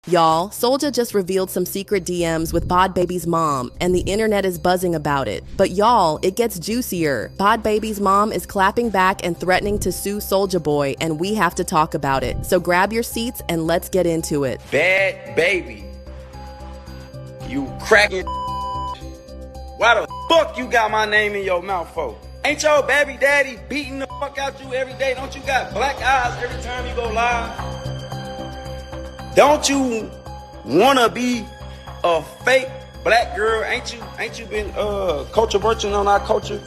Y'all, Soulja just revealed some secret DMs with Bhad Bhabie's mom, and the internet is buzzing about it. But y'all, it gets juicier. Bhad Bhabie's mom is clapping back and threatening to sue Soulja Boy, and we have to talk about it. So grab your seats and let's get into it. Bhad Bhabie, you cracking. Why the fuck you got my name in your mouth for? Ain't your baby daddy beating the fuck out you every day? Don't you got black eyes every time you go live? Don't you wanna be a fake black girl? Ain't you been culture virgin on our culture?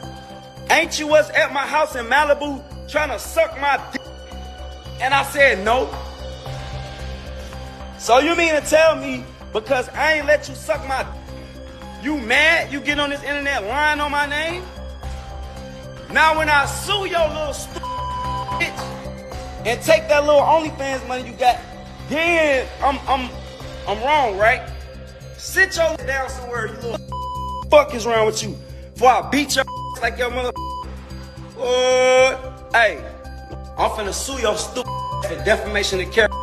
Ain't you was at my house in Malibu trying to suck my dick? And I said no. So you mean to tell me because I ain't let you suck my dick, you mad? You get on this internet lying on my name? Now when I sue your little stupid bitch and take that little OnlyFans money you got, then I'm wrong, right? Sit your down somewhere, you little fuck is wrong with you? Before I beat your like your mother. What? Hey, I'm finna sue your stupid for defamation of character.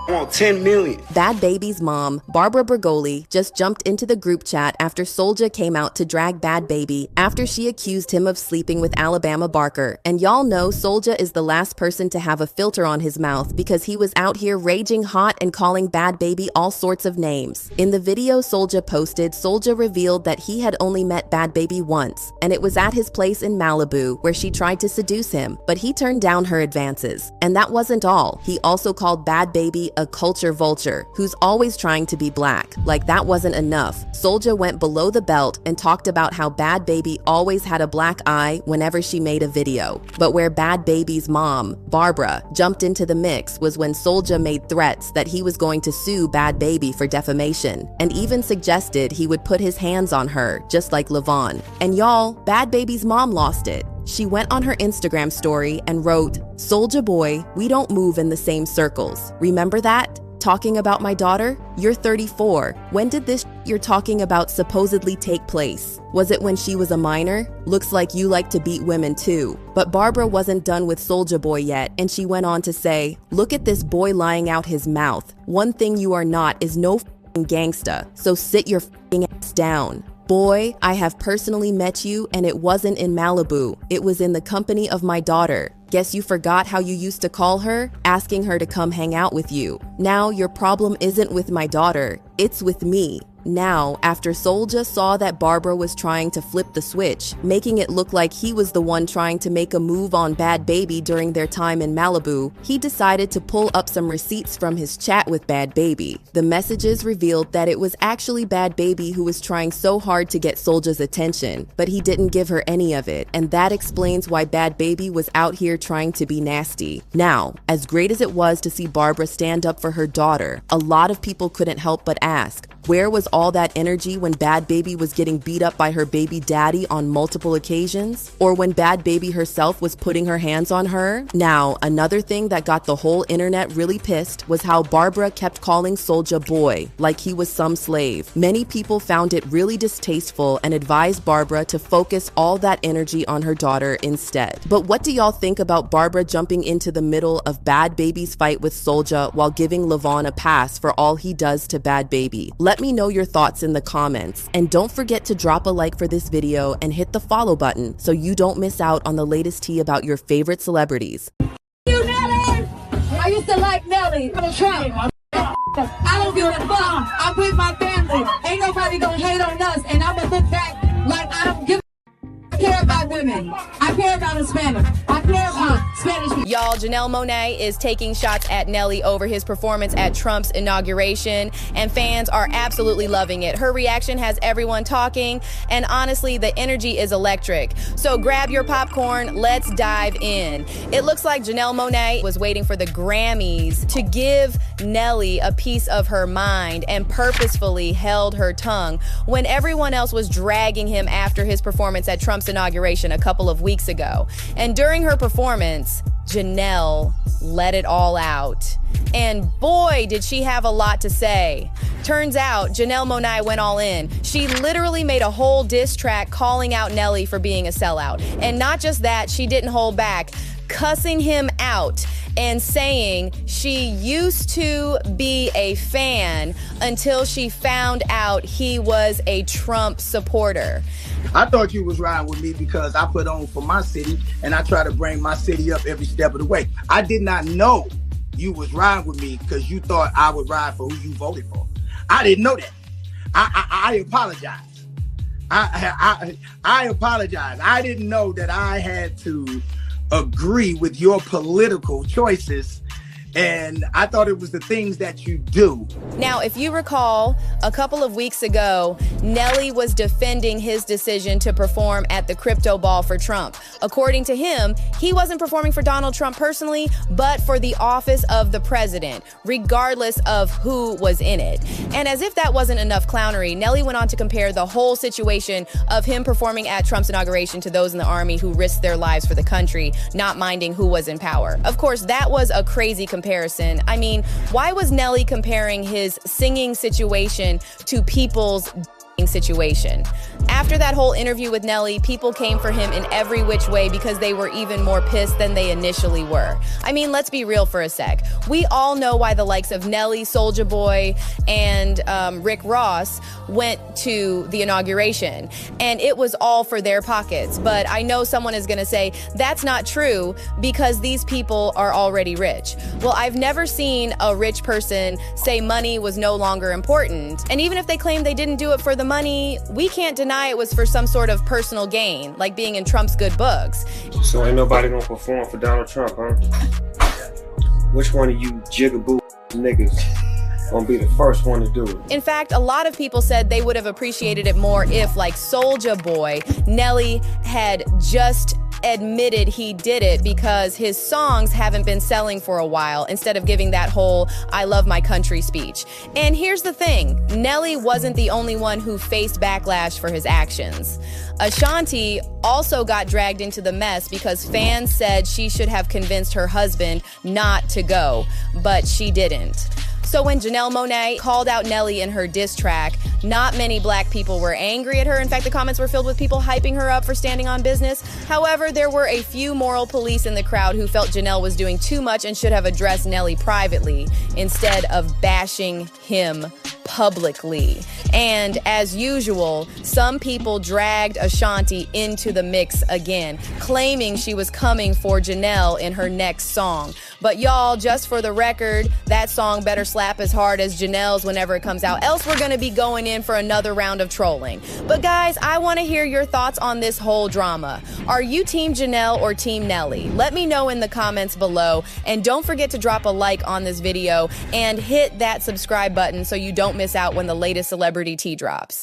I want 10 million. Bhad Bhabie's mom, Barbara Bergoli, just jumped into the group chat after Soulja came out to drag Bhad Bhabie after she accused him of sleeping with Alabama Barker. And y'all know Soulja is the last person to have a filter on his mouth because he was out here raging hot and calling Bhad Bhabie all sorts of names. In the video Soulja posted, Soulja revealed that he had only met Bhad Bhabie once, and it was at his place in Malibu where she tried to seduce him, but he turned down her advances. And that wasn't all. He also called Bhad Bhabie a culture vulture who's always trying to be black. Like that wasn't enough, Soulja went below the belt and talked about how Bhad Bhabie always had a black eye whenever she made a video. But where Bhad Bhabie's mom, Barbara, jumped into the mix was when Soulja made threats that he was going to sue Bhad Bhabie for defamation, and even suggested he would put his hands on her, just like Levon. And y'all, Bhad Bhabie's mom lost it. She went on her Instagram story and wrote, "Soulja Boy, we don't move in the same circles. Remember that? Talking about my daughter? You're 34. When did this you're talking about supposedly take place? Was it when she was a minor? Looks like you like to beat women too." But Barbara wasn't done with Soulja Boy yet, and she went on to say, "Look at this boy lying out his mouth. One thing you are not is no f***ing gangsta, so sit your f***ing ass down. Boy, I have personally met you, and it wasn't in Malibu. It was in the company of my daughter. Guess you forgot how you used to call her, asking her to come hang out with you. Now your problem isn't with my daughter, it's with me." Now, after Soulja saw that Barbara was trying to flip the switch, making it look like he was the one trying to make a move on Bhad Bhabie during their time in Malibu, he decided to pull up some receipts from his chat with Bhad Bhabie. The messages revealed that it was actually Bhad Bhabie who was trying so hard to get Soulja's attention, but he didn't give her any of it, and that explains why Bhad Bhabie was out here trying to be nasty. Now, as great as it was to see Barbara stand up for her daughter, a lot of people couldn't help but ask, where was all that energy when Bhad Bhabie was getting beat up by her baby daddy on multiple occasions? Or when Bhad Bhabie herself was putting her hands on her? Now, another thing that got the whole internet really pissed was how Barbara kept calling Soulja Boy, like he was some slave. Many people found it really distasteful and advised Barbara to focus all that energy on her daughter instead. But what do y'all think about Barbara jumping into the middle of Bhad Bhabie's fight with Soulja while giving Levon a pass for all he does to Bhad Bhabie? Let me know your thoughts in the comments, and don't forget to drop a like for this video and hit the follow button so you don't miss out on the latest tea about your favorite celebrities. You Nelly? I used to like Nelly. I'm a Trump. I don't give a fuck. I'm with my family. Ain't nobody gonna hate on us, and I'ma look back like I don't give. I care about women. I care about Hispanic. I care about Spanish people. Y'all, Janelle Monáe is taking shots at Nelly over his performance at Trump's inauguration, and fans are absolutely loving it. Her reaction has everyone talking, and honestly, the energy is electric. So grab your popcorn, let's dive in. It looks like Janelle Monáe was waiting for the Grammys to give Nelly a piece of her mind and purposefully held her tongue when everyone else was dragging him after his performance at Trump's inauguration a couple of weeks ago. And during her performance, Janelle let it all out. And boy, did she have a lot to say. Turns out, Janelle Monáe went all in. She literally made a whole diss track calling out Nelly for being a sellout. And not just that, she didn't hold back, cussing him out and saying she used to be a fan until she found out he was a Trump supporter. I thought you was riding with me because I put on for my city and I try to bring my city up every step of the way. I did not know you was riding with me because you thought I would ride for who you voted for. I didn't know that. I apologize. I apologize. I didn't know that I had to agree with your political choices, and I thought it was the things that you do. Now, if you recall, a couple of weeks ago, Nelly was defending his decision to perform at the crypto ball for Trump. According to him, he wasn't performing for Donald Trump personally, but for the office of the president, regardless of who was in it. And as if that wasn't enough clownery, Nelly went on to compare the whole situation of him performing at Trump's inauguration to those in the army who risked their lives for the country, not minding who was in power. Of course, that was a crazy comparison. I mean, why was Nelly comparing his singing situation to people's situation? After that whole interview with Nelly, people came for him in every which way because they were even more pissed than they initially were. I mean, let's be real for a sec. We all know why the likes of Nelly, Soulja Boy, and Rick Ross went to the inauguration, and it was all for their pockets. But I know someone is going to say that's not true because these people are already rich. Well, I've never seen a rich person say money was no longer important. And even if they claim they didn't do it for the money, we can't deny it was for some sort of personal gain, like being in Trump's good books. So ain't nobody gonna perform for Donald Trump, huh? Which one of you jigaboo niggas gonna be the first one to do it? In fact, a lot of people said they would have appreciated it more if, like Soulja Boy, Nelly had just admitted he did it because his songs haven't been selling for a while, instead of giving that whole I love my country speech. And here's the thing, Nelly wasn't the only one who faced backlash for his actions. Ashanti also got dragged into the mess because fans said she should have convinced her husband not to go, but she didn't. So when Janelle Monáe called out Nelly in her diss track, not many black people were angry at her. In fact, the comments were filled with people hyping her up for standing on business. However, there were a few moral police in the crowd who felt Janelle was doing too much and should have addressed Nelly privately instead of bashing him publicly. And as usual, some people dragged Ashanti into the mix again, claiming she was coming for Janelle in her next song. But y'all, just for the record, that song better slap as hard as Janelle's whenever it comes out, else we're gonna be going in for another round of trolling. But guys, I wanna hear your thoughts on this whole drama. Are you Team Janelle or Team Nelly? Let me know in the comments below, and don't forget to drop a like on this video and hit that subscribe button so you don't miss out when the latest celebrity tea drops.